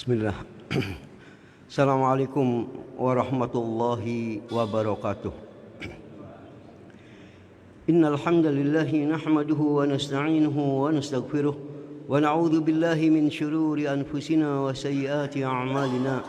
Bismillah. Assalamualaikum warahmatullahi wabarakatuh. Innal hamdalillahi nahmaduhu wa nasta'inuhu wa nastaghfiruh wa na'udzu billahi min shururi anfusina wa sayyiati a'malina.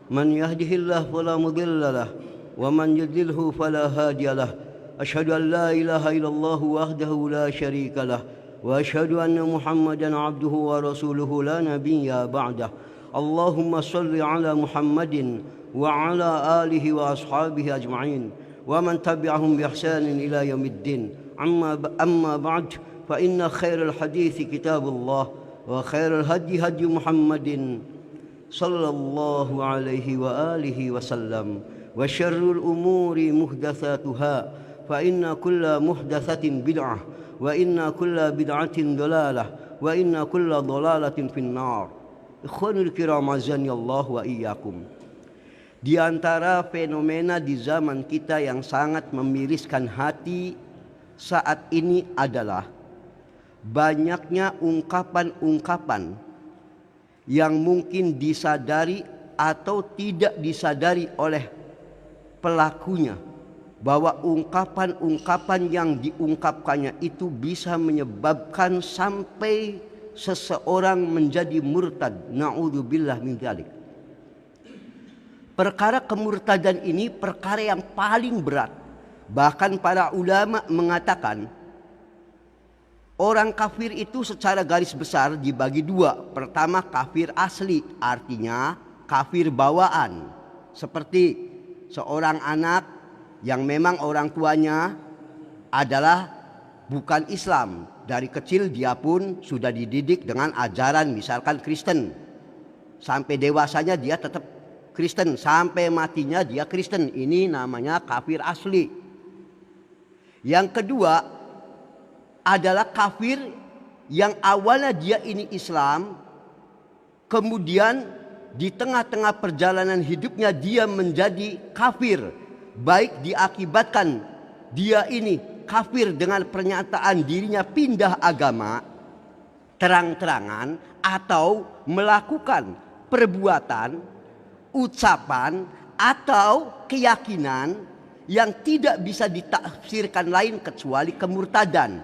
Man yahdihillahu fala mudilla lahu wa man yudlilhu fala hadiya lahu. Asyhadu an la ilaha illallah wahdahu la syarika lahu wa asyhadu anna Muhammadan 'abduhu wa rasuluhu la nabiyya ba'dahu. Allahumma salli ala Muhammadin wa ala alihi wa ashabihi ajma'in wa man tabi'ahum bi ihsanin ila yaumiddin. Amma ba'd, fa inna khairal hadithi kitabullah wa khairal hadi hadi Muhammadin sallallahu alaihi wa alihi wasallam wa syarrul umuri muhdatsatuha fa inna kulla muhdatsatin bid'ah wa inna kulla bid'atin dhalalah wa inna kulla dhalalatin finnar. Ikhwanul kiram azani Allah wa iyyakum. Di antara fenomena di zaman kita yang sangat memiriskan hati saat ini adalah banyaknya ungkapan-ungkapan yang mungkin disadari atau tidak disadari oleh pelakunya, bahwa ungkapan-ungkapan yang diungkapkannya itu bisa menyebabkan sampai seseorang menjadi murtad. Na'udzubillah min dzalik. Perkara kemurtadan ini perkara yang paling berat. Bahkan para ulama mengatakan orang kafir itu secara garis besar dibagi dua. Pertama, kafir asli, artinya kafir bawaan. Seperti seorang anak yang memang orang tuanya adalah bukan Islam. Dari kecil dia pun sudah dididik dengan ajaran misalkan Kristen. Sampai dewasanya dia tetap Kristen. Sampai matinya dia Kristen. Ini namanya kafir asli. Yang kedua adalah kafir yang awalnya dia ini Islam. Kemudian di tengah-tengah perjalanan hidupnya dia menjadi kafir. Baik diakibatkan dia ini kafir dengan pernyataan dirinya pindah agama terang-terangan, atau melakukan perbuatan, ucapan, atau keyakinan yang tidak bisa ditafsirkan lain kecuali kemurtadan.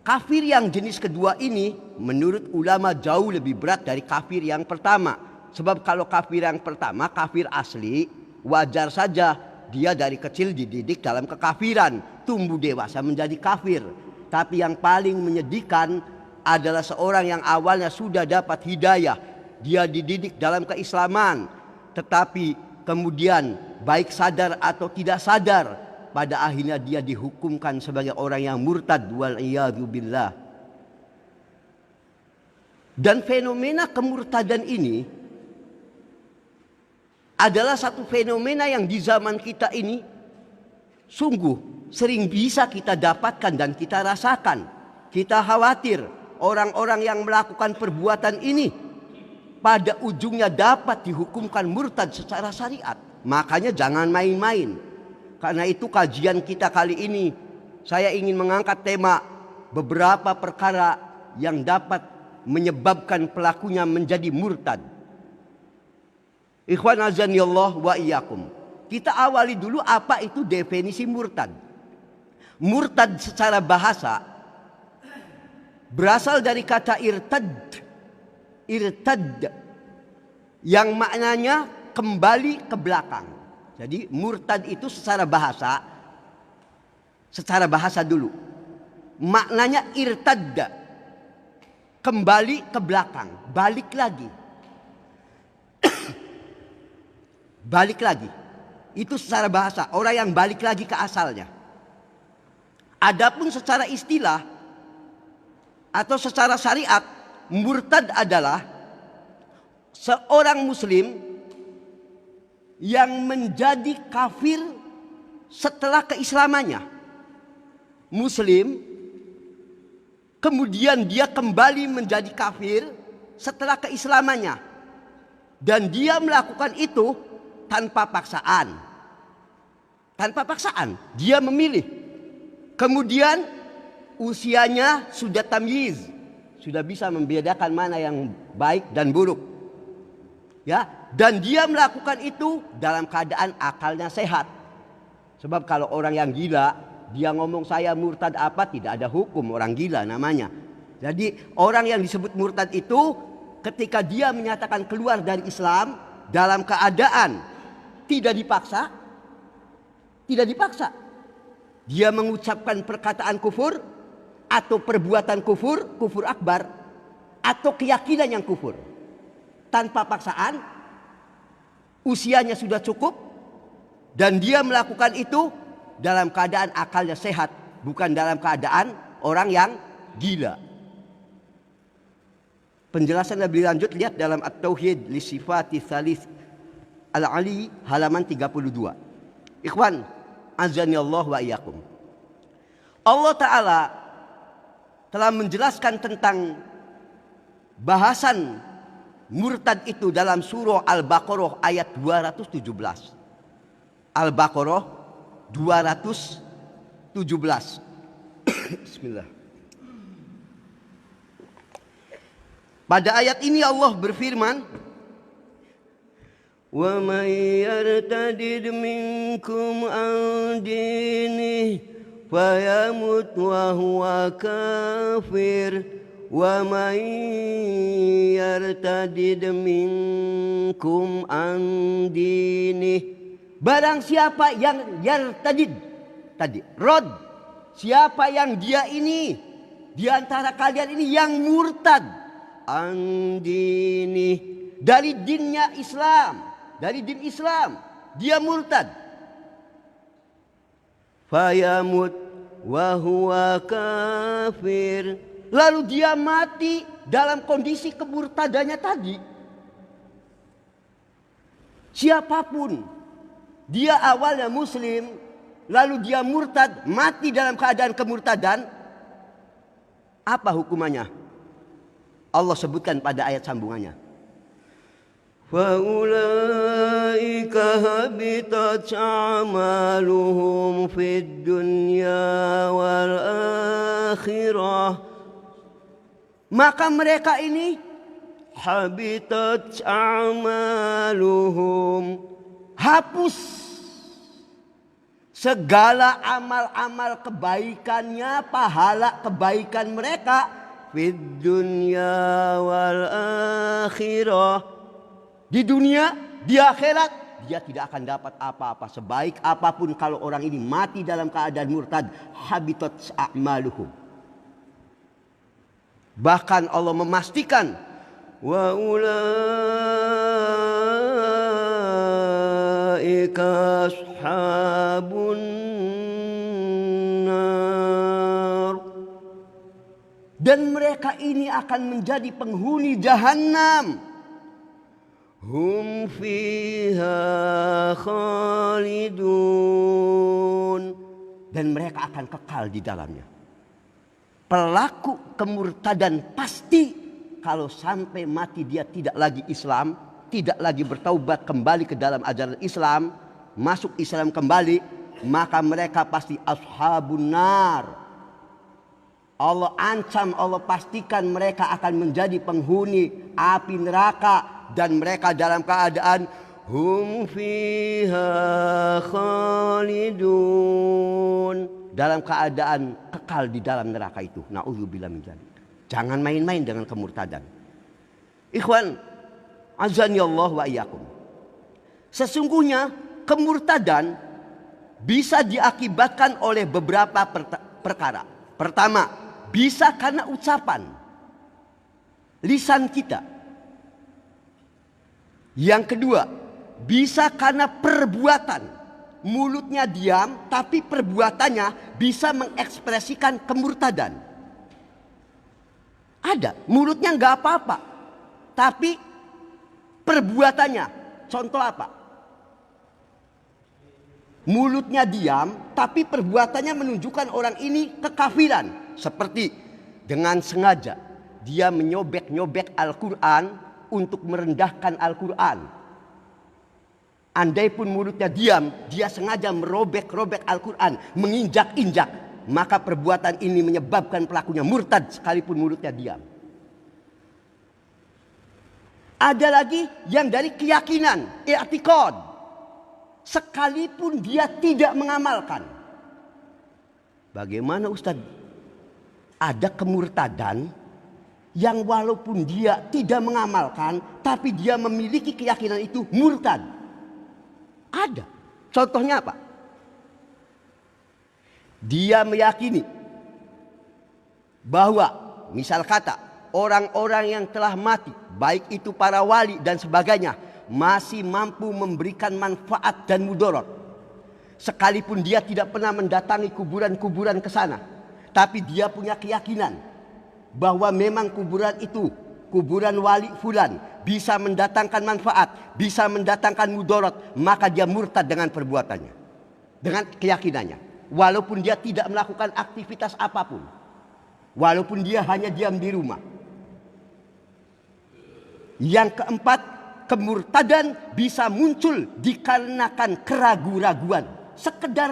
Kafir yang jenis kedua ini menurut ulama jauh lebih berat dari kafir yang pertama. Sebab kalau kafir yang pertama, kafir asli, wajar saja dia dari kecil dididik dalam kekafiran, tumbuh dewasa menjadi kafir. Tapi yang paling menyedihkan adalah seorang yang awalnya sudah dapat hidayah, dia dididik dalam keislaman, tetapi kemudian baik sadar atau tidak sadar, pada akhirnya dia dihukumkan sebagai orang yang murtad, wal iyadzu billah. Dan fenomena kemurtadan ini adalah satu fenomena yang di zaman kita ini sungguh sering bisa kita dapatkan dan kita rasakan. Kita khawatir orang-orang yang melakukan perbuatan ini pada ujungnya dapat dihukumkan murtad secara syariat. Makanya jangan main-main. Karena itu kajian kita kali ini saya ingin mengangkat tema beberapa perkara yang dapat menyebabkan pelakunya menjadi murtad. Ikhwan azanillah wa iyyakum. Kita awali dulu apa itu definisi murtad. Murtad secara bahasa berasal dari kata irtad. Irtad yang maknanya kembali ke belakang. Jadi murtad itu secara bahasa dulu maknanya irtadda, kembali ke belakang, balik lagi. Balik lagi. Itu secara bahasa, orang yang balik lagi ke asalnya. Adapun secara istilah atau secara syariat, murtad adalah seorang muslim yang menjadi kafir setelah keislamannya. Muslim kemudian dia kembali menjadi kafir setelah keislamannya, dan dia melakukan itu tanpa paksaan. Tanpa paksaan, dia memilih. Kemudian usianya sudah tamyiz, sudah bisa membedakan mana yang baik dan buruk. Ya, dan dia melakukan itu dalam keadaan akalnya sehat. Sebab kalau orang yang gila, dia ngomong saya murtad apa, tidak ada hukum, orang gila namanya. Jadi orang yang disebut murtad itu ketika dia menyatakan keluar dari Islam dalam keadaan tidak dipaksa, tidak dipaksa. Dia mengucapkan perkataan kufur atau perbuatan kufur, kufur akbar, atau keyakinan yang kufur. Tanpa paksaan, usianya sudah cukup, dan dia melakukan itu dalam keadaan akalnya sehat, bukan dalam keadaan orang yang gila. Penjelasan lebih lanjut lihat dalam At-Tauhid li Sifati Tsalits Al-Ali halaman 32. Ikhwan, azani Allah wa iyyakum. Allah Ta'ala telah menjelaskan tentang bahasan murtad itu dalam surah Al-Baqarah ayat 217. Al-Baqarah 217. Bismillah. Pada ayat ini Allah berfirman, "Wa may yartadid minkum an dinihi fayamut wa huwa kafir wa may yartadid minkum an dinihi." Barang siapa yang yartadid, tadi rod, siapa yang dia ini di antara kalian ini yang murtad an dinihi, dari dinnya Islam, dari din Islam, dia murtad. Fayamut wa huwa kafir, lalu dia mati dalam kondisi kemurtadannya tadi. Siapapun, dia awalnya muslim, lalu dia murtad, mati dalam keadaan kemurtadan, apa hukumannya? Allah sebutkan pada ayat sambungannya. فَأُولَئِكَ هَبِطَتْ أَعْمَالُهُمْ فِي الدُّنْيَا وَالْآخِرَةِ. Maka mereka ini habitat a'maluhum, hapus segala amal-amal kebaikannya, pahala kebaikan mereka fid dunya wal akhirah. Di dunia, di akhirat, dia tidak akan dapat apa-apa. Sebaik apapun kalau orang ini mati dalam keadaan murtad, habitat a'maluhum. Bahkan Allah memastikan, wa ulaika ashabun nar. Dan mereka ini akan menjadi penghuni Jahannam. Hum fiha khalidun, dan mereka akan kekal di dalamnya. Pelaku kemurtadan pasti kalau sampai mati dia tidak lagi Islam, tidak lagi bertaubat kembali ke dalam ajaran Islam, masuk Islam kembali, maka mereka pasti ashabun nar. Allah ancam, Allah pastikan mereka akan menjadi penghuni api neraka. Dan mereka dalam keadaan hum fiha khalidun, dalam keadaan kekal di dalam neraka itu. Na'udzubillah min dzalik. Jangan main-main dengan kemurtadan. Ikhwan, azani Allah wa iyyakum. Sesungguhnya kemurtadan bisa diakibatkan oleh beberapa perkara. Pertama, bisa karena ucapan lisan kita. Yang kedua, bisa karena perbuatan. Mulutnya diam, tapi perbuatannya bisa mengekspresikan kemurtadan. Ada, mulutnya nggak apa-apa, tapi perbuatannya. Contoh apa? Mulutnya diam, tapi perbuatannya menunjukkan orang ini kekafiran. Seperti dengan sengaja dia menyobek-nyobek Al-Quran untuk merendahkan Al-Quran. Andai pun mulutnya diam, dia sengaja merobek-robek Al-Quran, menginjak-injak, maka perbuatan ini menyebabkan pelakunya murtad sekalipun mulutnya diam. Ada lagi yang dari keyakinan, i'tiqad, sekalipun dia tidak mengamalkan. Bagaimana Ustaz? Ada kemurtadan yang walaupun dia tidak mengamalkan, tapi dia memiliki keyakinan itu murtad. Ada. Contohnya apa? Dia meyakini bahwa misal kata orang-orang yang telah mati, baik itu para wali dan sebagainya, masih mampu memberikan manfaat dan mudarat. Sekalipun dia tidak pernah mendatangi kuburan-kuburan ke sana, tapi dia punya keyakinan bahwa memang kuburan itu, kuburan wali fulan, bisa mendatangkan manfaat, bisa mendatangkan mudarat, maka dia murtad dengan perbuatannya, dengan keyakinannya. Walaupun dia tidak melakukan aktivitas apapun, walaupun dia hanya diam di rumah. Yang keempat, kemurtadan bisa muncul dikarenakan keraguan-raguan, sekedar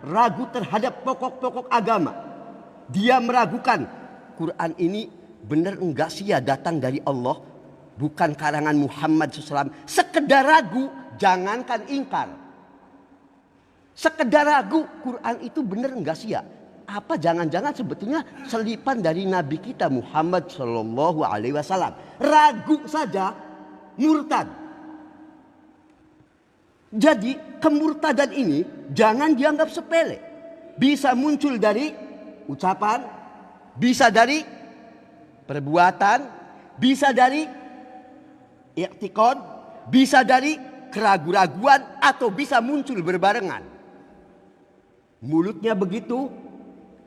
ragu terhadap pokok-pokok agama. Dia meragukan, Quran ini benar enggak sih ya datang dari Allah, bukan karangan Muhammad SAW. Sekedar ragu, jangankan ingkar. Sekedar ragu, Quran itu benar enggak sih ya? Apa jangan-jangan sebetulnya selipan dari Nabi kita Muhammad SAW. Ragu saja, murtad. Jadi kemurtadan ini jangan dianggap sepele. Bisa muncul dari ucapan, bisa dari perbuatan, bisa dari i'tiqad, bisa dari keraguan-raguan, atau bisa muncul berbarengan. Mulutnya begitu,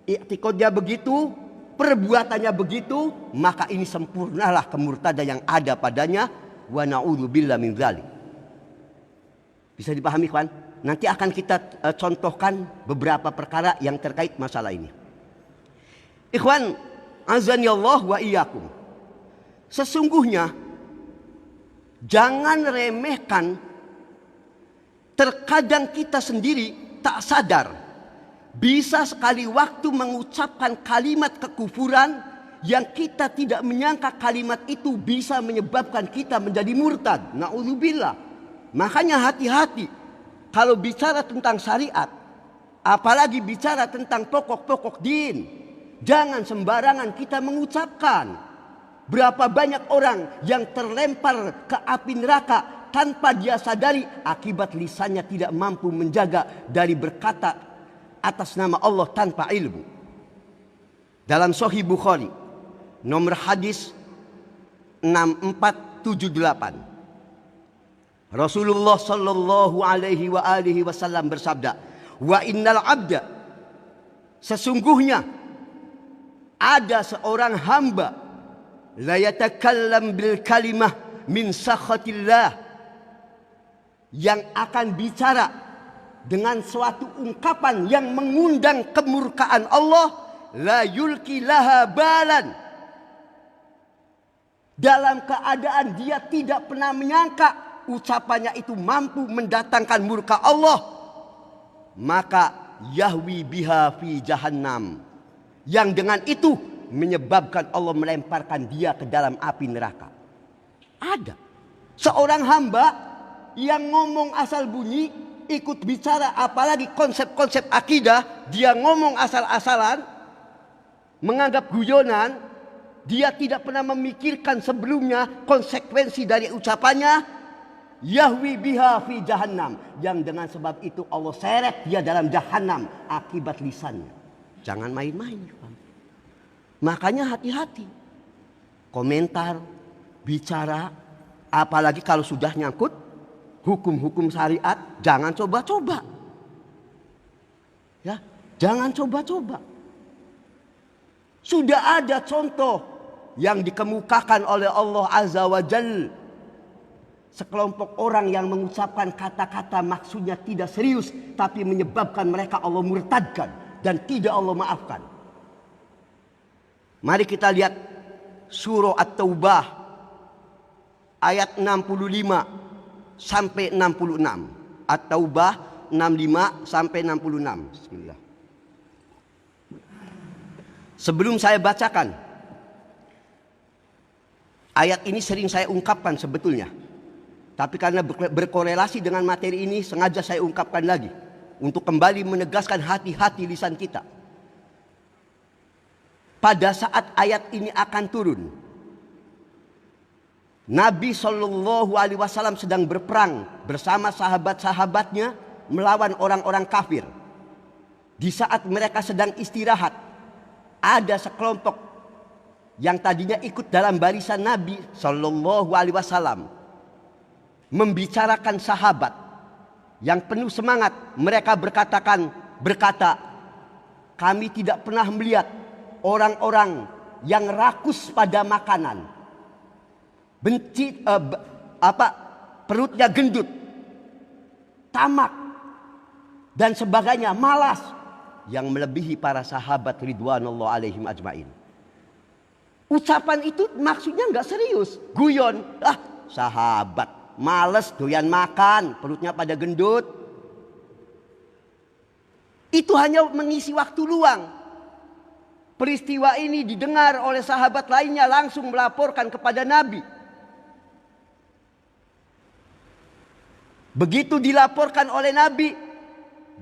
i'tiqadnya begitu, perbuatannya begitu, maka ini sempurnalah kemurtadan yang ada padanya. Wa na'udzubillah min dzalik. Bisa dipahami kawan? Nanti akan kita contohkan beberapa perkara yang terkait masalah ini. Ikhwan, azanillah wa iyyakum. Sesungguhnya jangan remehkan, terkadang kita sendiri tak sadar bisa sekali waktu mengucapkan kalimat kekufuran yang kita tidak menyangka kalimat itu bisa menyebabkan kita menjadi murtad. Na'udzubillah. Makanya hati-hati kalau bicara tentang syariat, apalagi bicara tentang pokok-pokok din. Jangan sembarangan kita mengucapkan. Berapa banyak orang yang terlempar ke api neraka tanpa dia sadari akibat lisannya tidak mampu menjaga dari berkata atas nama Allah tanpa ilmu. Dalam Sahih Bukhari nomor hadis 6478, Rasulullah sallallahu alaihi wa alihi wasallam bersabda, "Wa innal 'abda, sesungguhnya ada seorang hamba, la yatakallam bil kalimah min sakhatillah, yang akan bicara dengan suatu ungkapan yang mengundang kemurkaan Allah, la yulki laha balan, dalam keadaan dia tidak pernah menyangka ucapannya itu mampu mendatangkan murka Allah, maka yahwi biha fi jahannam, yang dengan itu menyebabkan Allah melemparkan dia ke dalam api neraka. Ada seorang hamba yang ngomong asal bunyi, ikut bicara apalagi konsep-konsep akidah, dia ngomong asal-asalan, menganggap guyonan, dia tidak pernah memikirkan sebelumnya konsekuensi dari ucapannya. Yahwi biha fi jahannam, yang dengan sebab itu Allah seret dia dalam jahannam akibat lisannya. Jangan main-main. Makanya hati-hati. Komentar, bicara, apalagi kalau sudah nyangkut hukum-hukum syariat, jangan coba-coba. Ya, jangan coba-coba. Sudah ada contoh yang dikemukakan oleh Allah Azza wa Jalla. Sekelompok orang yang mengucapkan kata-kata maksudnya tidak serius, tapi menyebabkan mereka Allah murtadkan dan tidak Allah maafkan. Mari kita lihat surah At-Taubah ayat 65 sampai 66. At-Taubah 65 sampai 66. Bismillah. Sebelum saya bacakan, ayat ini sering saya ungkapkan sebetulnya. Tapi karena berkorelasi dengan materi ini, sengaja saya ungkapkan lagi. Untuk kembali menegaskan hati-hati lisan kita. Pada saat ayat ini akan turun, Nabi SAW sedang berperang bersama sahabat-sahabatnya melawan orang-orang kafir. Di saat mereka sedang istirahat, ada sekelompok yang tadinya ikut dalam barisan Nabi SAW membicarakan sahabat yang penuh semangat. Mereka berkata, kami tidak pernah melihat orang-orang yang rakus pada makanan, perutnya gendut, tamak dan sebagainya, malas, yang melebihi para sahabat ridwanullah alaihim ajmain. Ucapan itu maksudnya nggak serius, guyon. Sahabat males doyan makan, perutnya pada gendut. Itu hanya mengisi waktu luang. Peristiwa ini didengar oleh sahabat lainnya, langsung melaporkan kepada Nabi. Begitu dilaporkan oleh Nabi,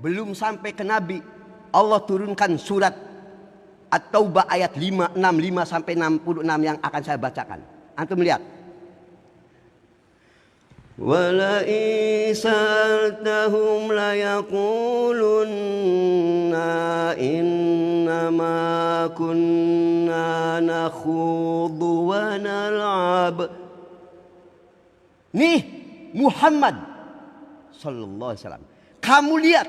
belum sampai ke Nabi, Allah turunkan surat At-Taubah ayat 65 sampai 66 yang akan saya bacakan. Antum lihat. وَلَئِنْ سَأَلْتَهُمْ لَيَقُولُنَّ إِنَّمَا كُنَّا نَخُوضُ وَنَلْعَبُ. Nih Muhammad sallallahu alaihi wasallam, kamu lihat,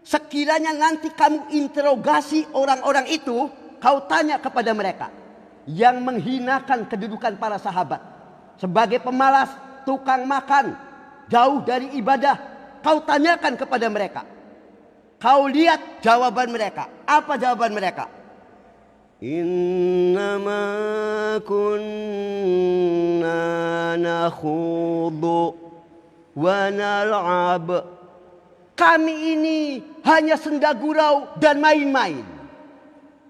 sekiranya nanti kamu interogasi orang-orang itu, kau tanya kepada mereka yang menghinakan kedudukan para sahabat sebagai pemalas, tukang makan, jauh dari ibadah, kau tanyakan kepada mereka. Kau lihat jawaban mereka. Apa jawaban mereka? Innama kunna nakhudu wa nal'ab. Kami ini hanya senda gurau dan main-main.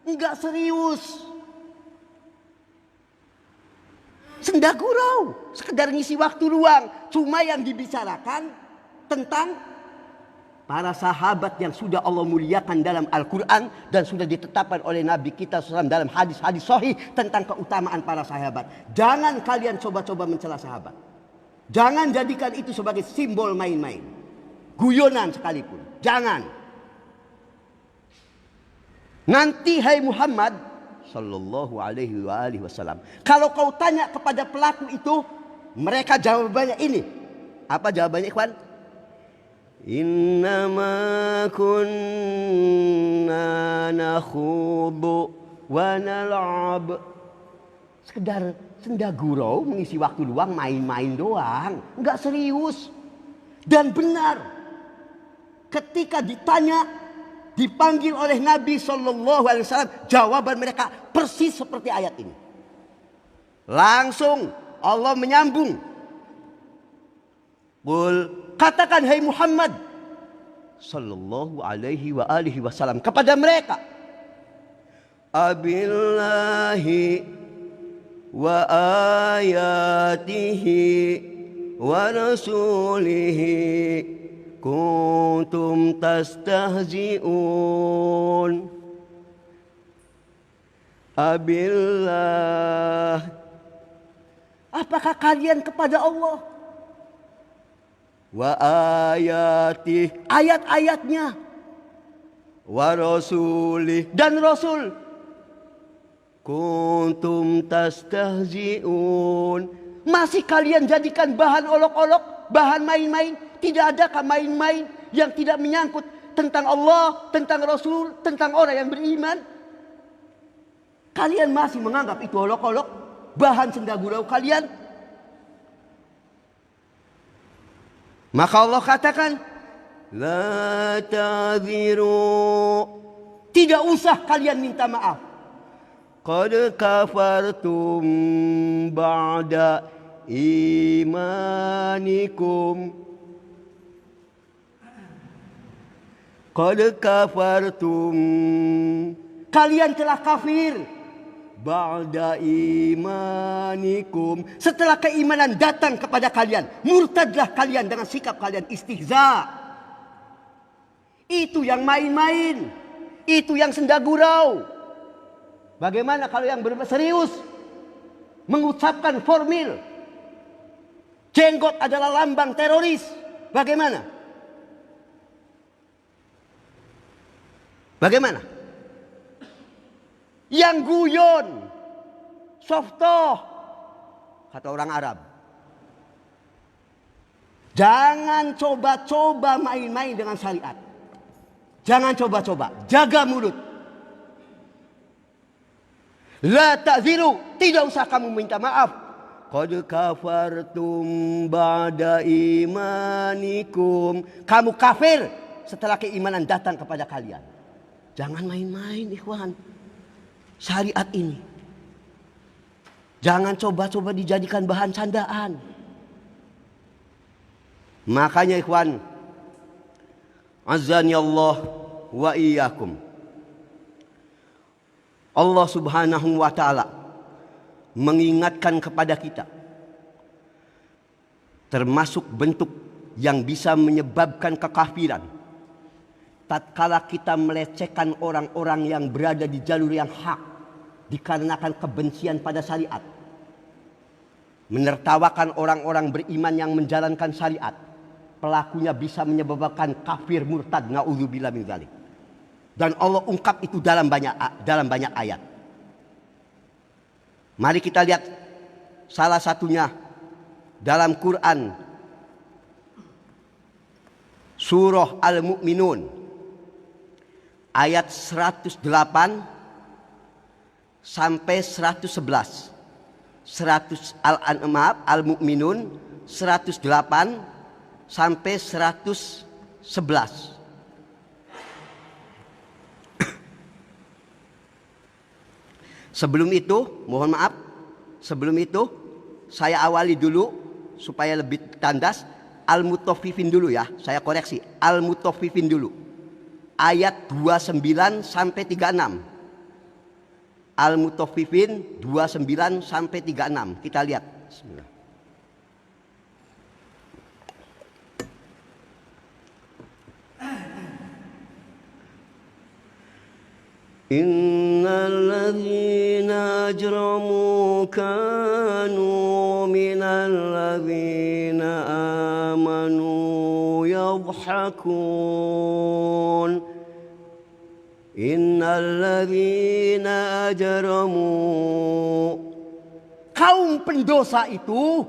Enggak serius. Senda gurau, sekedar ngisi waktu luang. Cuma yang dibicarakan tentang para sahabat yang sudah Allah muliakan dalam Al-Quran dan sudah ditetapkan oleh Nabi kita SAW dalam hadis-hadis sahih tentang keutamaan para sahabat. Jangan kalian coba-coba mencela sahabat. Jangan jadikan itu sebagai simbol main-main, guyonan sekalipun. Jangan. Nanti hai Muhammad sallallahu alaihi wasallam, kalau kau tanya kepada pelaku itu, mereka jawabannya ini. Apa jawabannya, ikhwan? Innama kunna nakhudu wa nal'ab. Sekedar senda gurau, mengisi waktu luang, main-main doang, enggak serius. Dan benar, ketika ditanya, dipanggil oleh Nabi SAW, jawaban mereka persis seperti ayat ini. Langsung Allah menyambung. Katakan hai Muhammad sallallahu alaihi wasallam kepada mereka, abillahi wa ayatihi wa rasulihi kuntum tastahzi'un. Abillah, apakah kalian kepada Allah? Wa ayatih, ayat-ayatnya. Wa rasulih, dan Rasul. kuntum tastahzi'un. Masih kalian jadikan bahan olok-olok, bahan main-main? Tidak adakah main-main yang tidak menyangkut tentang Allah, tentang Rasul, tentang orang yang beriman? Kalian masih menganggap itu olok-olok, bahan senda gurau kalian? Maka Allah katakan, la ta'dziru, tidak usah kalian minta maaf. Qad kafartum ba'da imanikum. Qad kafartum, kalian telah kafir. Ba'da imanikum, setelah keimanan datang kepada kalian, murtadlah kalian dengan sikap kalian istihza. Itu yang main-main, itu yang senda gurau. Bagaimana kalau yang serius mengucapkan formil jenggot adalah lambang teroris? Bagaimana? Bagaimana? Yang guyon, softoh, kata orang Arab. Jangan coba-coba main-main dengan syariat. Jangan coba-coba, jaga mulut. La ta'ziru, tidak usah kamu minta maaf. Qad kafartum ba'da imanikum, kamu kafir setelah keimanan datang kepada kalian. Jangan main-main, ikhwan. Syariat ini jangan coba-coba dijadikan bahan candaan. Makanya ikhwan, azani Allah wa iyyakum, Allah subhanahu wa ta'ala mengingatkan kepada kita termasuk bentuk yang bisa menyebabkan kekafiran tatkala kita melecehkan orang-orang yang berada di jalur yang hak dikarenakan kebencian pada syariat, menertawakan orang-orang beriman yang menjalankan syariat, pelakunya bisa menyebabkan kafir murtad, naudzubillah min dzalik. Dan Allah ungkap itu dalam banyak ayat. Mari kita lihat salah satunya dalam Quran, surah Al-Mu'minun ayat 108 sampai 111. Al-Mu'minun 108 sampai 111. Sebelum itu, mohon maaf, sebelum itu saya awali dulu supaya lebih tandas. Al-Mutaffifin dulu ya, saya koreksi. Al-Mutaffifin dulu. Ayat 29 sampai 36. Al-Mutaffifin 29 sampai 36. Kita lihat. Bismillah. Innal ladzina ajramu kanu minal ladzina amanu yadhhakun. Innal ladzina ajramu, kaum pendosa itu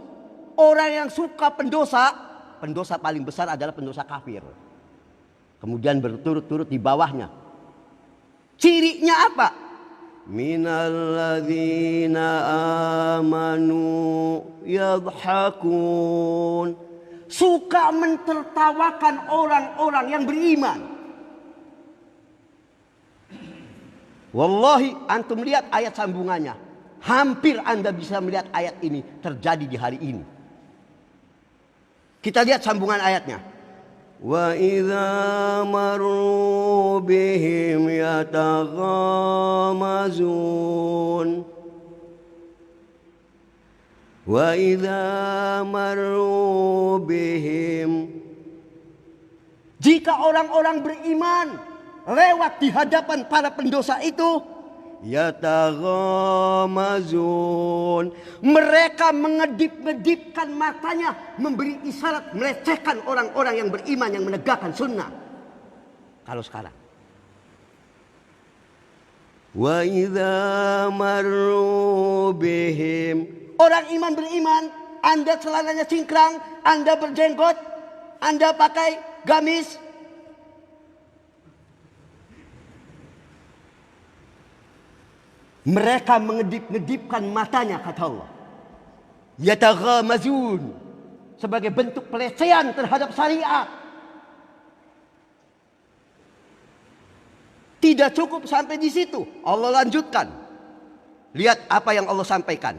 orang yang suka pendosa. Pendosa paling besar adalah pendosa kafir. Kemudian berturut-turut di bawahnya. Cirinya apa? Minal ladzina amanu yadhhakun, suka mentertawakan orang-orang yang beriman. Wallahi antum lihat ayat sambungannya, hampir Anda bisa melihat ayat ini terjadi di hari ini. Kita lihat sambungan ayatnya. Wa idza marru bihim yataghamazun. Wa idza marru bihim, jika orang-orang beriman lewat di hadapan para pendosa itu, yataghamazun, mereka mengedip-ngedipkan matanya, memberi isyarat melecehkan orang-orang yang beriman yang menegakkan sunnah. Kalau sekarang Wa idza marru bihim. Orang iman beriman, Anda celananya cingkrang, Anda berjenggot, Anda pakai gamis. Mereka mengedip-ngedipkan matanya, kata Allah. Yataghamazun, sebagai bentuk pelecehan terhadap syariat. Tidak cukup sampai di situ. Allah lanjutkan. Lihat apa yang Allah sampaikan.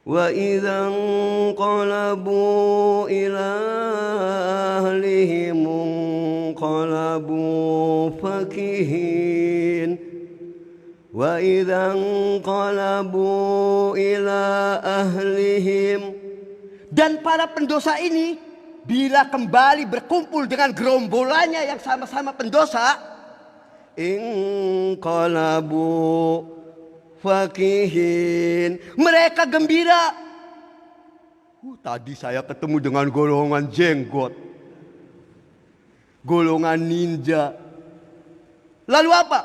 Wa idza qalabu ila ahlihim qalabu fakihin. Wa idza qalabu ila ahlihim. Dan para pendosa ini bila kembali berkumpul dengan gerombolannya yang sama-sama pendosa, inqalabu fakihin, mereka gembira. Tadi saya ketemu dengan golongan jenggot, golongan ninja. Lalu apa?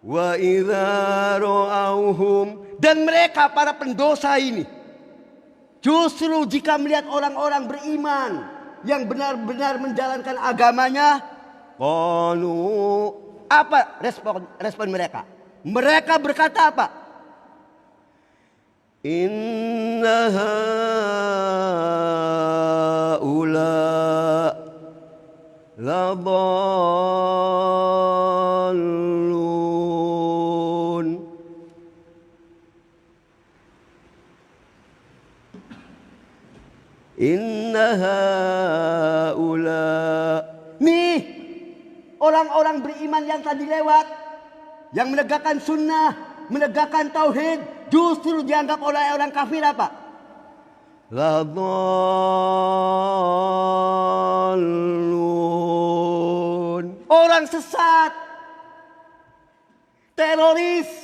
Wa idza ra'auhum, dan mereka para pendosa ini justru jika melihat orang-orang beriman yang benar-benar menjalankan agamanya, qalu, apa respon mereka? Mereka berkata apa? Inna haula ladallun. Inna haula, nih orang-orang beriman yang tadi lewat, yang menegakkan sunnah, menegakkan tauhid, justru dianggap oleh orang kafir apa? Ladallun, orang sesat, teroris.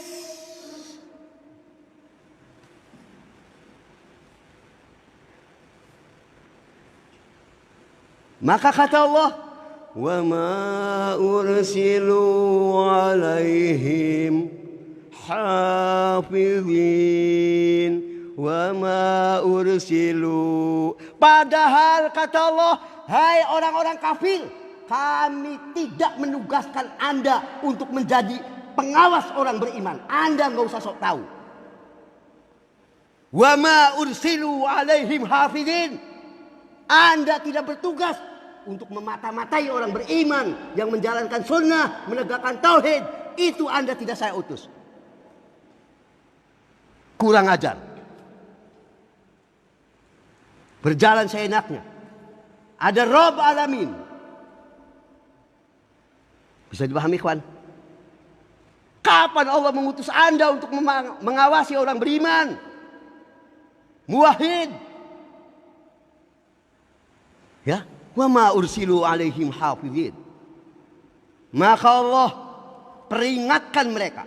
Maka kata Allah, wa ma ursilu alaihim hafizin, wa ma ursilu. Padahal kata Allah, hai orang-orang kafir, kami tidak menugaskan Anda untuk menjadi pengawas orang beriman. Anda nggak usah sok tahu. Wa ma ursilu alaihim hafizin. Anda tidak bertugas untuk memata-matai orang beriman yang menjalankan sunnah, menegakkan tauhid. Itu Anda tidak saya utus. Kurang ajar. Berjalan seenaknya. Ada Rabb Alamin. Bisa dipahami, kawan? Kapan Allah mengutus Anda untuk mengawasi orang beriman? Muwahhid. Ya, wa ma ursilu alaihim hafizin. Maka Allah peringatkan mereka.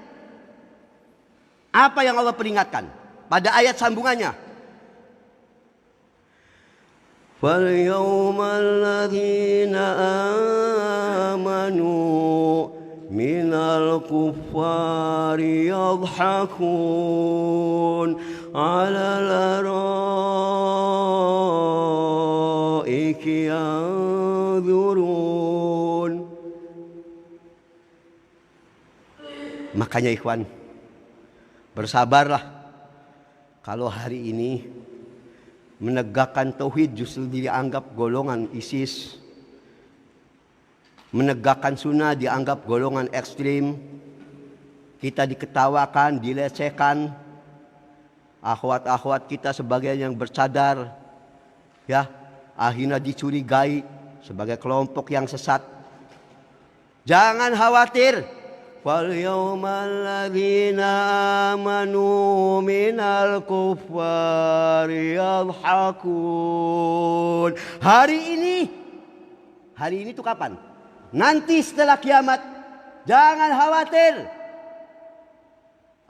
Apa yang Allah peringatkan? Pada ayat sambungannya. Fal yawmal ladzina amanu minal kuffari yadhhakun 'alal araiki yanzurun. Makanya ikhwan, bersabarlah. Kalau hari ini menegakkan tauhid justru dianggap golongan ISIS, menegakkan sunnah dianggap golongan ekstrim, kita diketawakan, dilecehkan. Akhwat-akhwat kita sebagian yang bercadar, ya, akhirnya dicurigai sebagai kelompok yang sesat. Jangan khawatir. Fal yawmal ladzina amanu minal kuffari yadhhakun. Hari ini itu kapan? Nanti setelah kiamat. Jangan khawatir.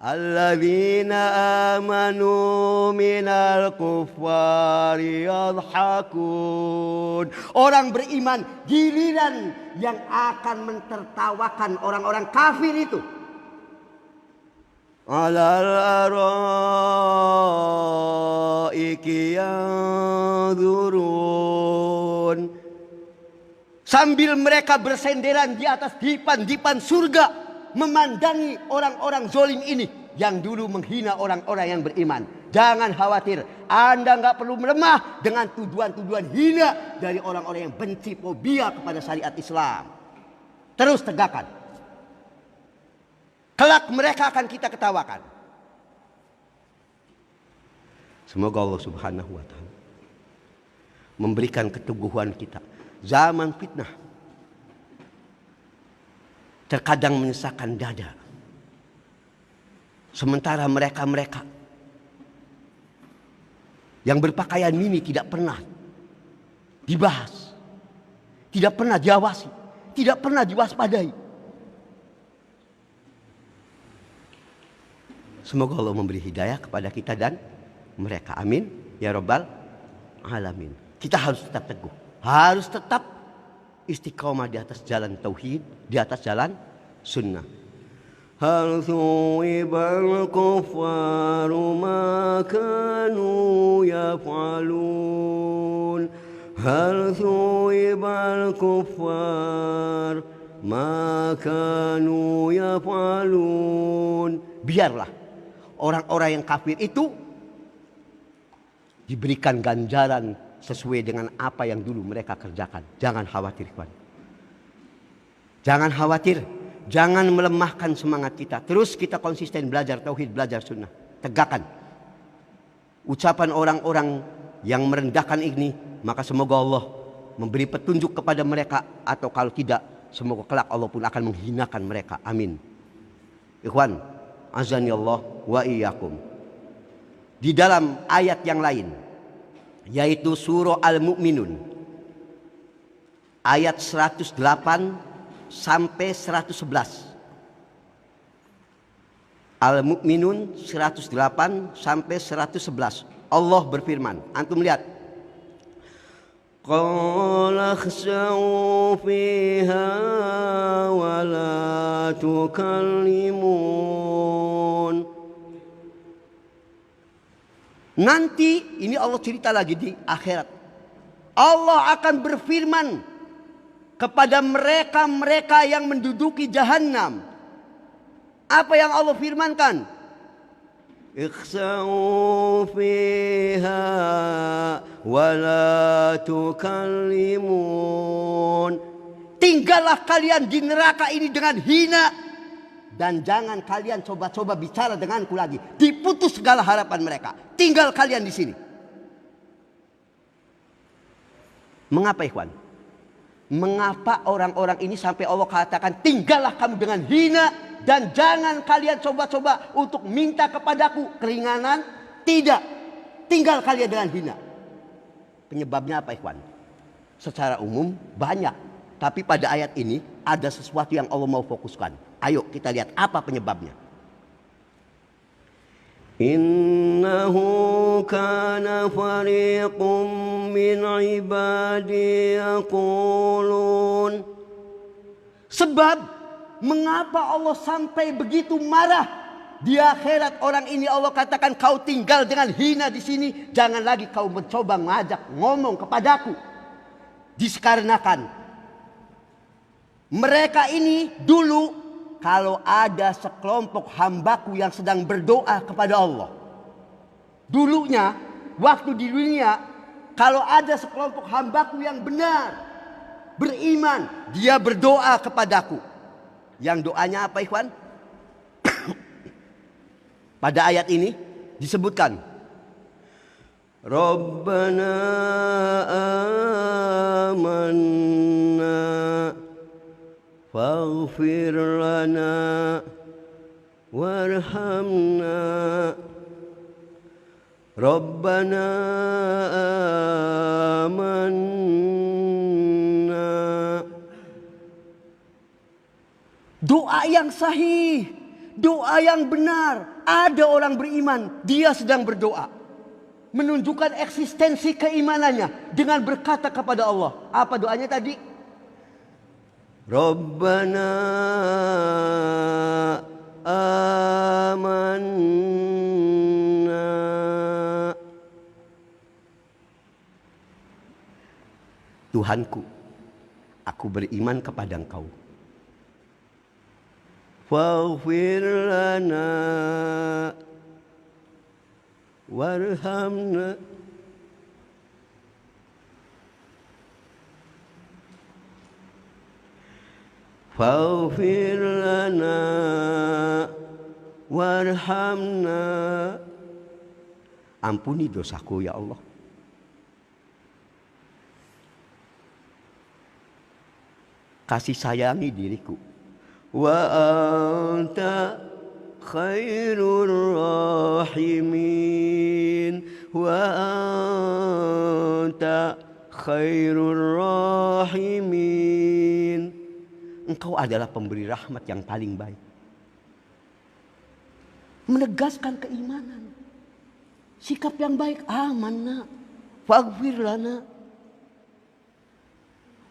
Alladzina amanu minal kuffari yadhakun. Orang beriman giliran yang akan mentertawakan orang-orang kafir itu. Alal araiki yanzurun. Sambil mereka bersenderan di atas dipan-dipan surga, memandangi orang-orang zolim ini yang dulu menghina orang-orang yang beriman. Jangan khawatir, Anda nggak perlu melemah dengan tuduhan-tuduhan hina dari orang-orang yang benci fobia kepada syariat Islam. Terus tegakkan. Kelak mereka akan kita ketawakan. Semoga Allah Subhanahu wa Ta'ala memberikan keteguhan kita. Zaman fitnah terkadang menyesakkan dada. Sementara mereka-mereka yang berpakaian mini tidak pernah dibahas, tidak pernah diawasi, tidak pernah diwaspadai. Semoga Allah memberi hidayah kepada kita dan mereka. Amin ya rabbal alamin. Kita harus tetap teguh, harus tetap istiqomah di atas jalan tauhid, di atas jalan sunnah. Hal thuwibal kuffaru ma kanu yaf'alun. Hal thuwibal kuffar ma kanu yaf'alun. Biarlah orang-orang yang kafir itu diberikan ganjaran sesuai dengan apa yang dulu mereka kerjakan. Jangan khawatir, kawan. Jangan khawatir. Jangan melemahkan semangat kita. Terus kita konsisten belajar tauhid, belajar sunnah. Tegakkan. Ucapan orang-orang yang merendahkan ini, maka semoga Allah memberi petunjuk kepada mereka. Atau kalau tidak, semoga kelak Allah pun akan menghinakan mereka. Amin. Ikhwan, azani Allah wa iyyakum. Di dalam ayat yang lain, yaitu surah Al-Mu'minun ayat 108 sampai 111. Al-Mu'minun 108 sampai 111. Allah berfirman, antum lihat. Qala khsa'u fiha wa la tukallimun. Nanti ini Allah cerita lagi di akhirat. Allah akan berfirman kepada mereka-mereka yang menduduki jahanam. Apa yang Allah firmankan? Ikhsa'u fiha wa la tukallimun. Tinggallah kalian di neraka ini dengan hina. Dan jangan kalian coba-coba bicara denganku lagi. Diputus segala harapan mereka. Tinggal kalian di sini. Mengapa ikhwan? Mengapa orang-orang ini sampai Allah katakan tinggallah kamu dengan hina. Dan jangan kalian coba-coba untuk minta kepadaku keringanan. Tidak. Tinggal kalian dengan hina. Penyebabnya apa ikhwan? Secara umum banyak. Tapi pada ayat ini ada sesuatu yang Allah mau fokuskan. Ayo kita lihat apa penyebabnya. Innahu kana fariqum min ibadi yaqulun. Sebab mengapa Allah sampai begitu marah di akhirat orang ini? Allah katakan kau tinggal dengan hina di sini, jangan lagi kau mencoba mengajak ngomong kepadaku. Dikarenakan mereka ini dulu kalau ada sekelompok hambaku yang sedang berdoa kepada Allah. Dulunya, waktu di dunia, kalau ada sekelompok hambaku yang benar, beriman, dia berdoa kepadaku. Yang doanya apa ikhwan? Pada ayat ini disebutkan. Rabbana amanna faghfir lana warhamna. Rabbana amanna. Doa yang sahih, doa yang benar. Ada orang beriman, dia sedang berdoa. Menunjukkan eksistensi keimanannya dengan berkata kepada Allah. Apa doanya tadi? Rabbana amanna. Tuhanku, aku beriman kepada Engkau. Faghfir lana warhamna. Faghfir lana warhamna. Ampuni dosaku ya Allah. Kasih sayangi diriku. Wa anta khairur rahimin. Wa anta khairur rahimin. Engkau adalah pemberi rahmat yang paling baik. Menegaskan keimanan. Sikap yang baik. Amanna. Faghfir lana.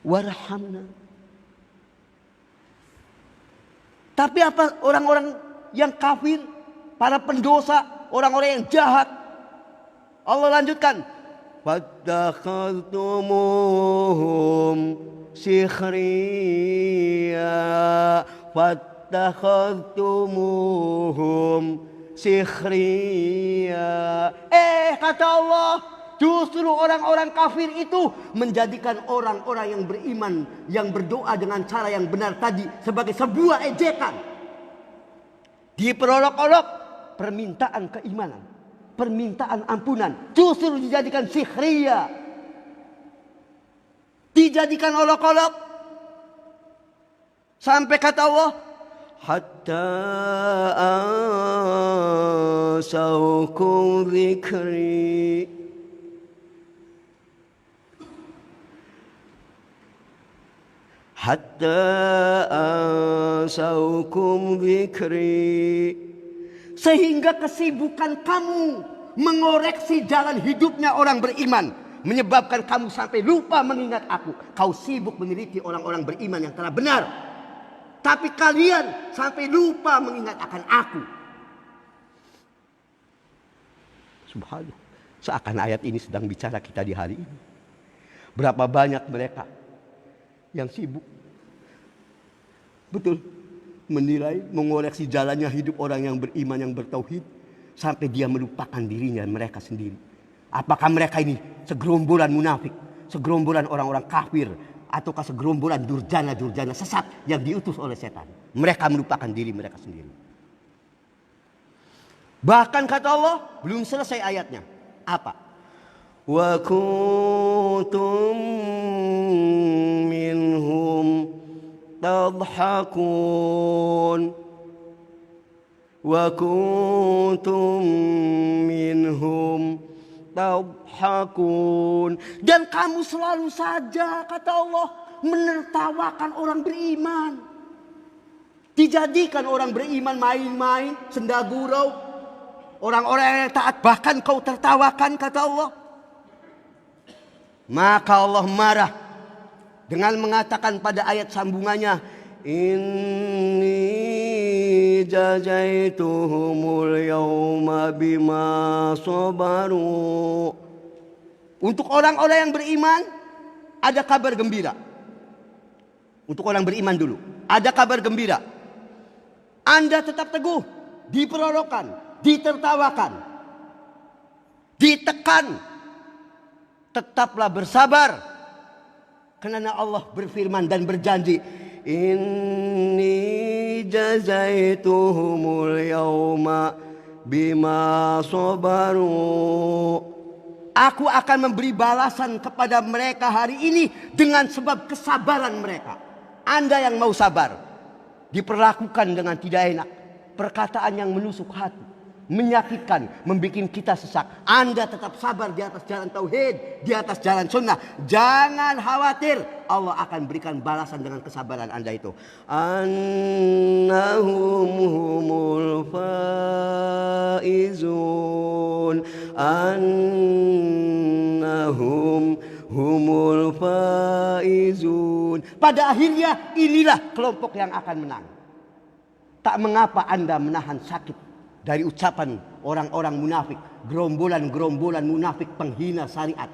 Warhamna. Tapi apa orang-orang yang kafir, para pendosa, orang-orang yang jahat? Allah lanjutkan. Fattakhadtumuhum sikhriya. Fattakhadtumuhum sikhriya. Kata Allah, justru orang-orang kafir itu menjadikan orang-orang yang beriman, yang berdoa dengan cara yang benar tadi sebagai sebuah ejekan. Diperolok-olok permintaan keimanan, permintaan ampunan, justru dijadikan sikhriya. Dijadikan olok-olok. Sampai kata Allah, hatta ansaukum dzikri. Hatta ansaukum dzikri. Sehingga kesibukan kamu mengoreksi jalan hidupnya orang beriman menyebabkan kamu sampai lupa mengingat aku. Kau sibuk meneliti orang-orang beriman yang telah benar, tapi kalian sampai lupa mengingat akan aku. Subhanallah. Seakan ayat ini sedang bicara kita di hari ini. Berapa banyak mereka yang sibuk, betul, menilai, mengoreksi jalannya hidup orang yang beriman, yang bertauhid, sampai dia melupakan dirinya, mereka sendiri. Apakah mereka ini segerombolan munafik, segerombolan orang-orang kafir, ataukah segerombolan durjana-durjana sesat yang diutus oleh setan? Mereka melupakan diri mereka sendiri. Bahkan kata Allah, belum selesai ayatnya. Apa? Wa kuntum minhum tadhakun. Wa kuntum minhum tadhakun. Dan kamu selalu saja, kata Allah, menertawakan orang beriman. Dijadikan orang beriman main-main, senda gurau. Orang-orang yang taat bahkan kau tertawakan, kata Allah. Maka Allah marah dengan mengatakan pada ayat sambungannya, inni jazaituhumul yawma bima sabaru. Untuk orang-orang yang beriman ada kabar gembira. Untuk orang beriman dulu ada kabar gembira. Anda tetap teguh, diperolokkan, ditertawakan, ditekan, tetaplah bersabar. Karena Allah berfirman dan berjanji, inni jazaituhumul yawma bima sabaru. Aku akan memberi balasan kepada mereka hari ini dengan sebab kesabaran mereka. Anda yang mau sabar, diperlakukan dengan tidak enak, perkataan yang menusuk hati, menyakitkan, membuat kita sesak. Anda tetap sabar di atas jalan tauhid, di atas jalan sunnah. Jangan khawatir, Allah akan berikan balasan dengan kesabaran Anda itu. Annahum humul faizun, annahum humul faizun. Pada akhirnya inilah kelompok yang akan menang. Tak mengapa Anda menahan sakit dari ucapan orang-orang munafik, gerombolan-gerombolan munafik penghina syariat.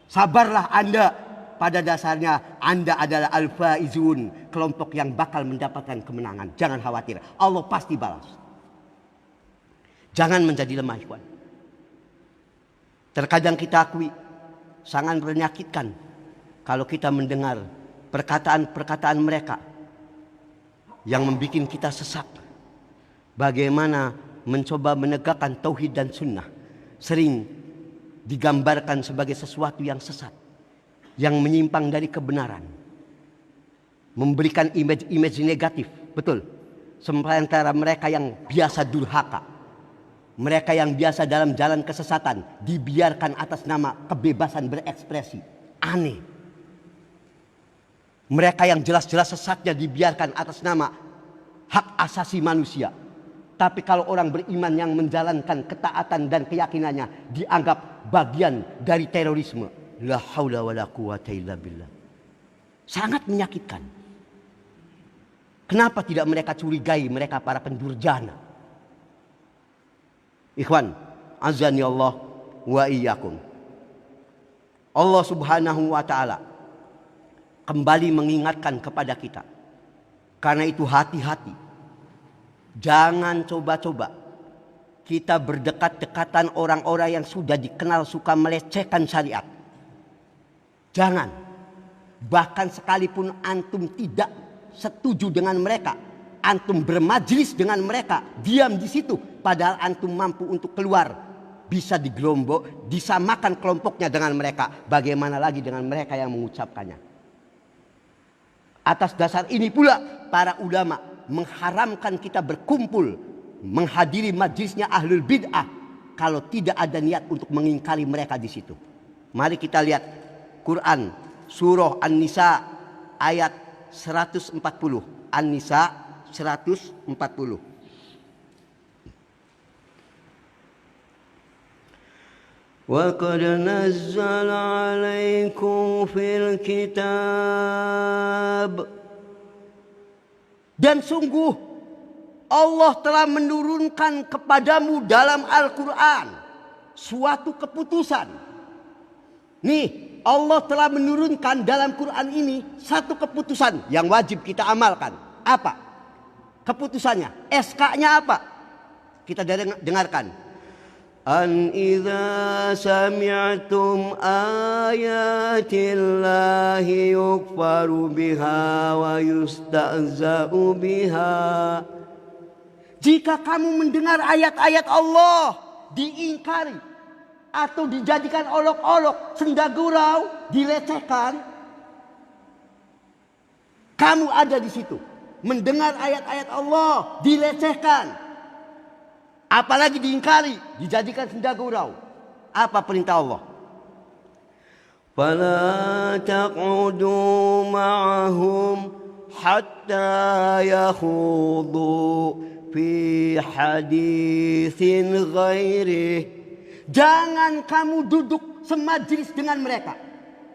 Sabarlah Anda, pada dasarnya Anda adalah al-faizun, kelompok yang bakal mendapatkan kemenangan. Jangan khawatir, Allah pasti balas. Jangan menjadi lemah, ikhwan. Terkadang kita akui sangat menyakitkan kalau kita mendengar perkataan-perkataan mereka yang membuat kita sesak. Bagaimana mencoba menegakkan tauhid dan sunnah sering digambarkan sebagai sesuatu yang sesat, yang menyimpang dari kebenaran, memberikan image negatif, betul. Sementara mereka yang biasa durhaka, mereka yang biasa dalam jalan kesesatan, dibiarkan atas nama kebebasan berekspresi. Aneh. Mereka yang jelas-jelas sesatnya dibiarkan atas nama hak asasi manusia. Tapi kalau orang beriman yang menjalankan ketaatan dan keyakinannya dianggap bagian dari terorisme. La haula wa la quwata illa billah. Sangat menyakitkan. Kenapa tidak mereka curigai mereka para pendurjana? Ikhwan, azani Allah wa iyyakum. Allah Subhanahu wa taala kembali mengingatkan kepada kita. Karena itu hati-hati. Jangan coba-coba kita berdekat-dekatan orang-orang yang sudah dikenal suka melecehkan syariat. Jangan. Bahkan sekalipun antum tidak setuju dengan mereka, antum bermajlis dengan mereka, diam di situ, padahal antum mampu untuk keluar, bisa digerombol, disamakan kelompoknya dengan mereka. Bagaimana lagi dengan mereka yang mengucapkannya? Atas dasar ini pula para ulama mengharamkan kita berkumpul menghadiri majlisnya ahlul bid'ah kalau tidak ada niat untuk mengingkari mereka di situ. Mari kita lihat Quran surah An-Nisa ayat 140. An-Nisa 140. Wa qad nazzala 'alaikum fil kitab. Dan sungguh Allah telah menurunkan kepadamu dalam Al-Quran suatu keputusan. Nih, Allah telah menurunkan dalam Quran ini satu keputusan yang wajib kita amalkan. Apa keputusannya? SK-nya apa? Kita dengarkan. An idza sami'tum ayatillahi yukfaru biha wa yusta'za'u biha. Jika kamu mendengar ayat-ayat Allah diingkari atau dijadikan olok-olok, senda gurau, dilecehkan, kamu ada di situ mendengar ayat-ayat Allah dilecehkan, apalagi diingkari, dijadikan senda gurau. Apa perintah Allah? Fala taqudu ma'ahum hatta yakhudu fi haditsin ghairih. Jangan kamu duduk semajlis dengan mereka.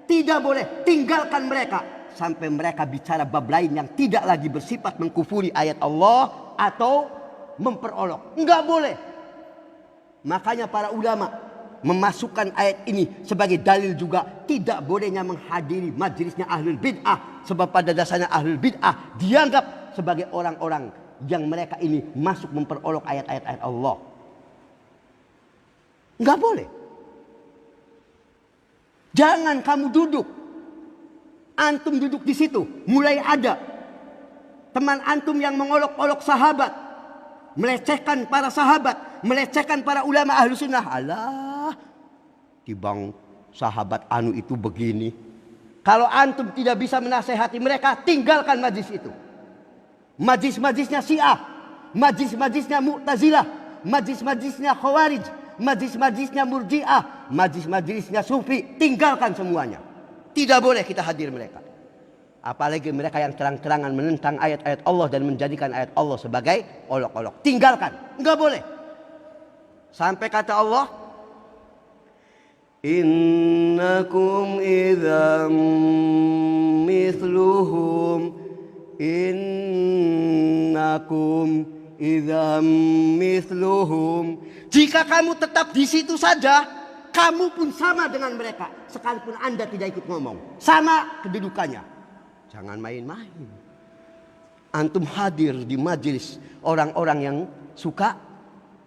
Tidak boleh, tinggalkan mereka sampai mereka bicara bab lain yang tidak lagi bersifat mengkufuri ayat Allah atau memperolok. Enggak boleh. Makanya para ulama memasukkan ayat ini sebagai dalil juga tidak bolehnya menghadiri majlisnya ahlul bid'ah. Sebab pada dasarnya ahlul bid'ah dianggap sebagai orang-orang yang mereka ini masuk memperolok ayat-ayat Allah. Enggak boleh. Jangan kamu duduk. Antum duduk di situ. Mulai ada teman antum yang mengolok-olok sahabat, melecehkan para sahabat, melecehkan para ulama ahlu sunnah. Alah, tibang sahabat anu itu begini. Kalau antum tidak bisa menasehati mereka, tinggalkan majlis itu. Majlis-majlisnya Syiah, majlis-majlisnya Mu'tazilah, majlis-majlisnya Khawarij, majlis-majlisnya Murji'ah, majlis-majlisnya Sufi, tinggalkan semuanya. Tidak boleh kita hadir mereka. Apalagi mereka yang terang-terangan menentang ayat-ayat Allah dan menjadikan ayat Allah sebagai olok-olok. Tinggalkan, enggak boleh. Sampai kata Allah, innakum idzam mithluhum, innakum idzam mithluhum. Jika kamu tetap di situ saja, kamu pun sama dengan mereka, sekalipun Anda tidak ikut ngomong. Sama kedudukannya. Jangan main-main. Antum hadir di majelis orang-orang yang suka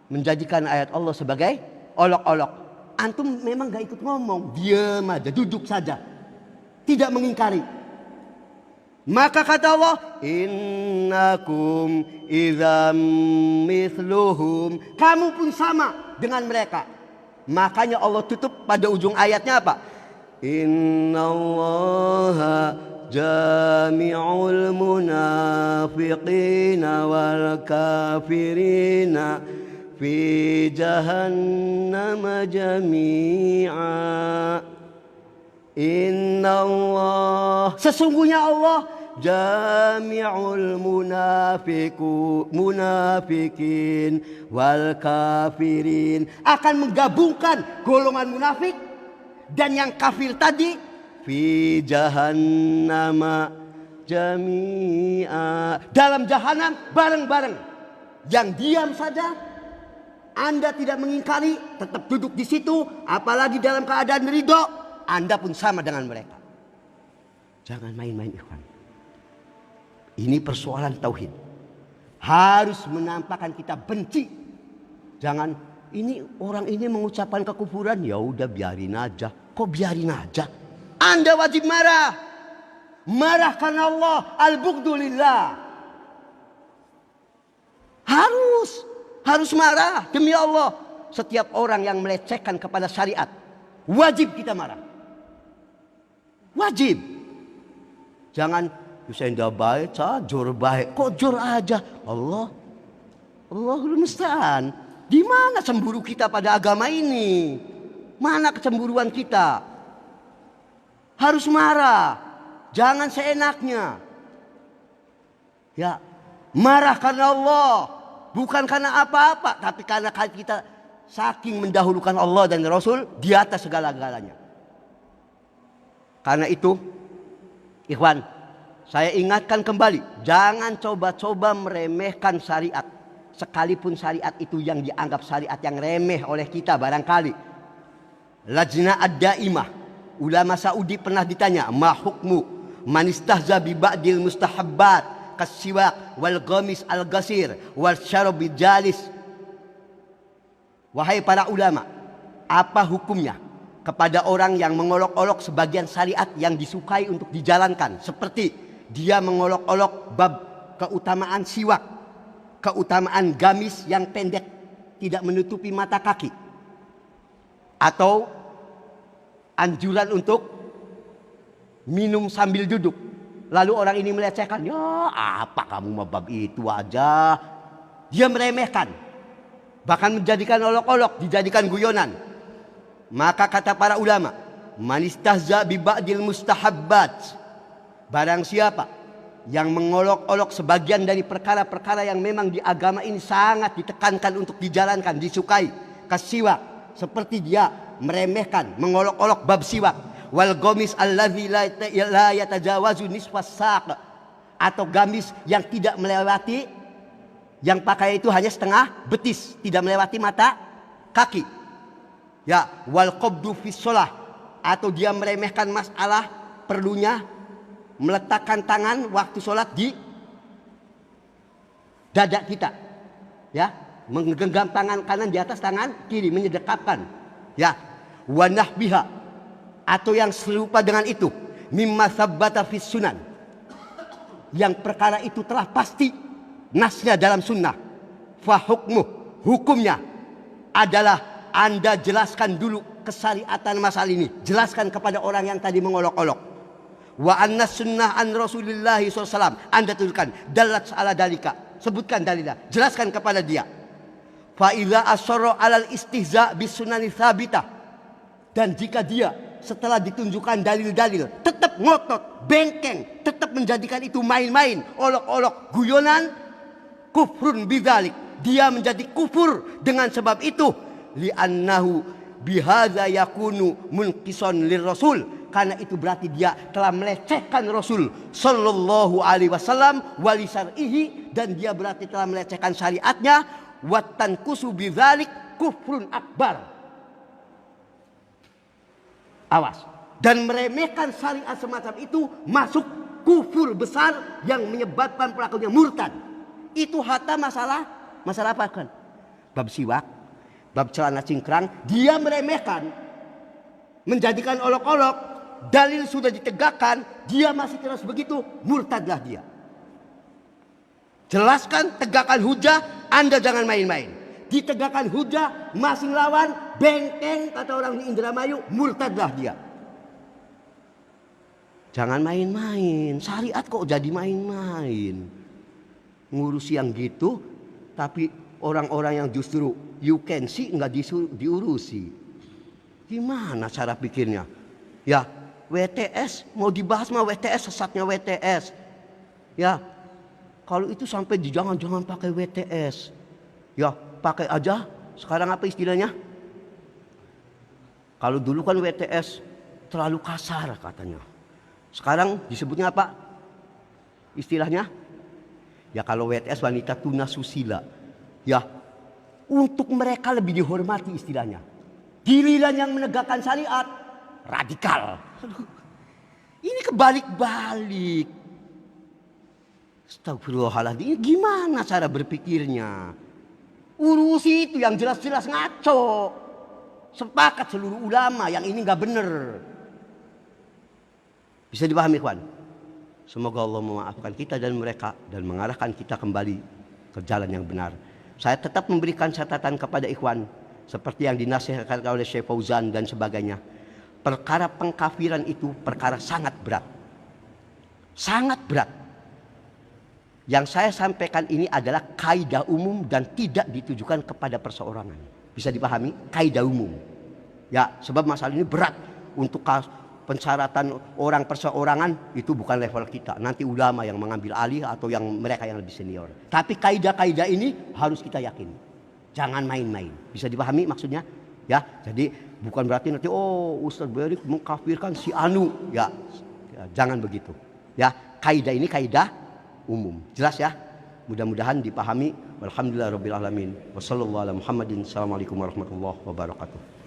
menjadikan ayat Allah sebagai olok-olok. Antum memang gak ikut ngomong, diam aja, duduk saja, tidak mengingkari. Maka kata Allah, innakum idzam mithluhum, kamu pun sama dengan mereka. Makanya Allah tutup pada ujung ayatnya apa? Innallaha jami'ul munafiqina wal kafirina fi jahannam jami'a. Inna Allah, sesungguhnya Allah jami'ul munafikin wal kafirin, akan menggabungkan golongan munafik dan yang kafir tadi fi jahannam jami'a, dalam jahanam bareng-bareng. Yang diam saja, Anda tidak mengingkari, tetap duduk di situ, apalagi dalam keadaan ridho, Anda pun sama dengan mereka. Jangan main-main, ikhwan. Ini persoalan tauhid. Harus menampakkan kita benci. Jangan ini orang ini mengucapkan kekufuran, ya udah biarin aja. Kok biarin aja? Anda wajib marah. Marah karena Allah, al-bughdu lillah. Harus marah demi Allah. Setiap orang yang melecehkan kepada syariat, wajib kita marah. Wajib. Jangan saya tidak baik, jor baik. Kok jor aja? Allahul musta'an. Di mana cemburu kita pada agama ini? Mana kecemburuan kita? Harus marah. Jangan seenaknya. Ya, marah karena Allah. Bukan karena apa-apa, tapi karena kita saking mendahulukan Allah dan Rasul di atas segala-galanya. Karena itu, ikhwan, saya ingatkan kembali, jangan coba-coba meremehkan syariat. Sekalipun syariat itu yang dianggap syariat yang remeh oleh kita barangkali. Lajnah ad-daimah, ulama Saudi pernah ditanya, ma hukmu man istahza bi ba'dil mustahabbat kasiwak wal ghamis al gasir wal syarab jalis. Wahai para ulama, apa hukumnya kepada orang yang mengolok-olok sebagian syariat yang disukai untuk dijalankan, seperti dia mengolok-olok bab keutamaan siwak, keutamaan gamis yang pendek tidak menutupi mata kaki, atau anjuran untuk minum sambil duduk. Lalu orang ini melecehkan, ya apa kamu bab itu aja. Dia meremehkan, bahkan menjadikan olok-olok, dijadikan guyonan. Maka kata para ulama, man istahza bi ba'dil mustahabbat, barang siapa yang mengolok-olok sebagian dari perkara-perkara yang memang di agama ini sangat ditekankan untuk dijalankan, disukai, kasiwak, seperti dia meremehkan, mengolok-olok bab siwak, wal gomis alladzi la yatajawazu nisfas saq, atau gamis yang tidak melewati, yang pakai itu hanya setengah betis, tidak melewati mata kaki. Ya, wal qabdu fis shalah, atau dia meremehkan masalah perlunya meletakkan tangan waktu sholat di dada kita, ya, menggenggam tangan kanan di atas tangan kiri, menyedekapkan, ya, wa nahbiha, atau yang serupa dengan itu, mimma tsabbata fis sunan, yang perkara itu telah pasti nasnya dalam sunnah. Fa hukmuh, hukumnya adalah Anda jelaskan dulu kesyariatan masalah ini, jelaskan kepada orang yang tadi mengolok-olok. Wa anna sunnah an Rasulullah SAW, Anda tuliskan dalat ala dalika, sebutkan dalilnya, jelaskan kepada dia. Fa idza asarra 'alal istihza bis sunani tsabitah. Dan jika dia setelah ditunjukkan dalil-dalil tetap ngotot, bengkeng, tetap menjadikan itu main-main, olok-olok, guyonan, kufrun bidzalik. Dia menjadi kufur dengan sebab itu. Li'annahu bihadza yakunu munqisan lirrasul. Karena itu berarti dia telah melecehkan Rasul sallallahu alaihi wasallam wali syar'ihi, dan dia berarti telah melecehkan syariatnya. Watan kusu bidzalik kufrun akbar. Awas. Dan meremehkan syariat semacam itu masuk kufur besar yang menyebabkan pelakunya murtad. Itu hatta masalah apa kan? Bab siwak, bab celana cingkrang, dia meremehkan, menjadikan olok-olok, dalil sudah ditegakkan, dia masih terus begitu, murtadlah dia. Jelaskan, tegakkan hujah, Anda jangan main-main. Ditegakkan hujah, masih lawan, bengkeng, kata orang di Indramayu, murtadlah dia. Jangan main-main, syariat kok jadi main-main. Ngurus yang gitu, tapi orang-orang yang justru you can see nggak diurusi. Gimana cara pikirnya? Ya, WTS mau dibahas mah WTS, sesatnya WTS. Ya, kalau itu sampai jangan pakai WTS. Ya, pakai aja. Sekarang apa istilahnya? Kalau dulu kan WTS terlalu kasar katanya. Sekarang disebutnya apa? Istilahnya? Ya kalau WTS wanita tuna susila. Ya, untuk mereka lebih dihormati istilahnya. Giliran yang menegakkan syariat radikal. Ini kebalik-balik. Astagfirullahaladzim. Gimana cara berpikirnya? Urusi itu yang jelas-jelas ngaco. Sepakat seluruh ulama yang ini nggak bener. Bisa dipahami, ikhwan? Semoga Allah memaafkan kita dan mereka dan mengarahkan kita kembali ke jalan yang benar. Saya tetap memberikan catatan kepada ikhwan seperti yang dinasihatkan oleh Syekh Fauzan dan sebagainya. Perkara pengkafiran itu perkara sangat berat. Sangat berat. Yang saya sampaikan ini adalah kaidah umum dan tidak ditujukan kepada perseorangan. Bisa dipahami? Kaidah umum. Ya, sebab masalah ini berat untuk pensyaratan orang perseorangan itu bukan level kita. Nanti ulama yang mengambil alih atau yang mereka yang lebih senior. Tapi kaidah-kaidah ini harus kita yakini. Jangan main-main. Bisa dipahami maksudnya? Ya, jadi bukan berarti nanti Ustadz Berik mengkafirkan si Anu. Ya, jangan begitu. Ya, kaidah ini kaidah umum. Jelas ya? Mudah-mudahan dipahami. Walhamdulillahirabbil alamin. Wassallallahu ala Muhammadin. Assalamualaikum warahmatullahi wabarakatuh.